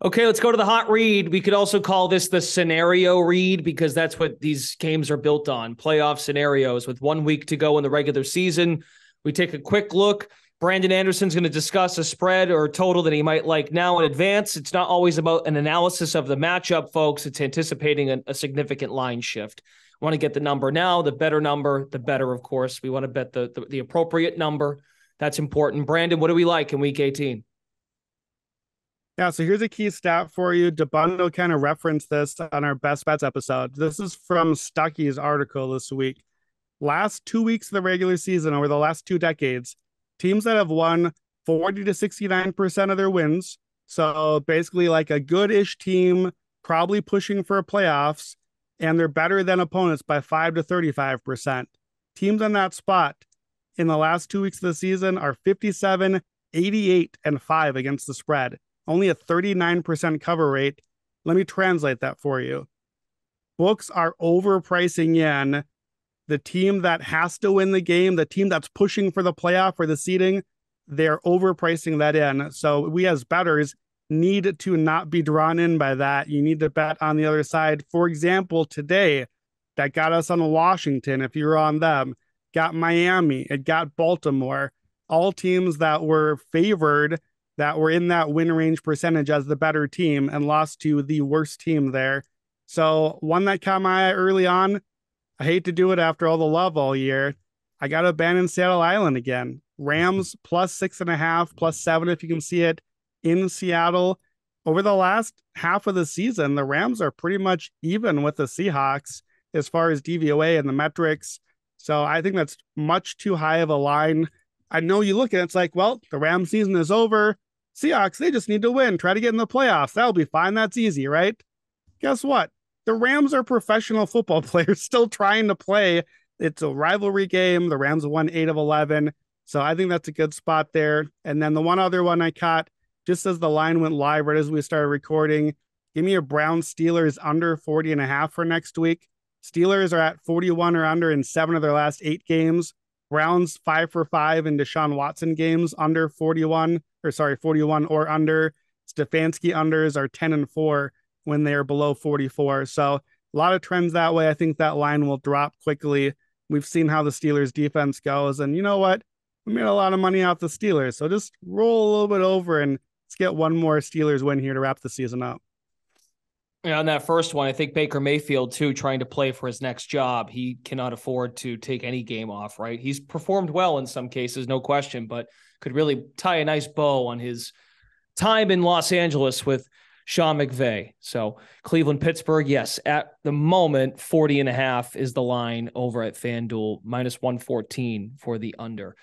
Okay, let's go to the hot read. We could also call this the scenario read because that's what these games are built on. Playoff scenarios with 1 week to go in the regular season. We take a quick look. Brandon Anderson's going to discuss a spread or a total that he might like now in advance. It's not always about an analysis of the matchup, folks. It's anticipating a significant line shift. Want to get the number now, the better number, the better, of course. We want to bet the appropriate number. That's important. Brandon, what do we like in week 18? Yeah, so here's a key stat for you. Debundo kind of referenced this on our Best Bets episode. This is from Stuckey's article this week. Last 2 weeks of the regular season over the last 2 decades, teams that have won 40 to 69% of their wins. So basically like a good-ish team, probably pushing for playoffs, and they're better than opponents by 5 to 35%. Teams on that spot in the last 2 weeks of the season are 57, 88, and 5 against the spread. Only a 39% cover rate. Let me translate that for you. Books are overpricing in the team that has to win the game, the team that's pushing for the playoff or the seeding. They're overpricing that in. So we as bettors need to not be drawn in by that. You need to bet on the other side. For example, today, that got us on Washington, if you're on them, got Miami, it got Baltimore, all teams that were favored, that were in that win range percentage as the better team and lost to the worst team there. So one that caught my eye early on, I hate to do it after all the love all year. I got to abandon Seattle Island again. Rams plus 6.5, plus 7 if you can see it in Seattle. Over the last half of the season, the Rams are pretty much even with the Seahawks as far as DVOA and the metrics. So I think that's much too high of a line. I know you look at it, it's like, well, the Rams season is over. Seahawks, they just need to win, try to get in the playoffs. That'll be fine. That's easy, right? Guess what? The Rams are professional football players still trying to play. It's a rivalry game. The Rams won 8 of 11. So I think that's a good spot there. And then the one other one I caught, just as the line went live right as we started recording, give me a Browns Steelers under 40.5 for next week. Steelers are at 41 or under in 7 of their last 8 games. Browns 5 for 5 in Deshaun Watson games under 41 or under. Stefanski unders are 10 and 4 when they are below 44. So a lot of trends that way. I think that line will drop quickly. We've seen how the Steelers defense goes, and you know what? We made a lot of money off the Steelers. So just roll a little bit over and let's get one more Steelers win here to wrap the season up. Yeah, on that first one, I think Baker Mayfield, too, trying to play for his next job. He cannot afford to take any game off, right? He's performed well in some cases, no question, but could really tie a nice bow on his time in Los Angeles with Sean McVay. So Cleveland, Pittsburgh, yes, at the moment, 40.5 is the line over at FanDuel, minus 114 for the under.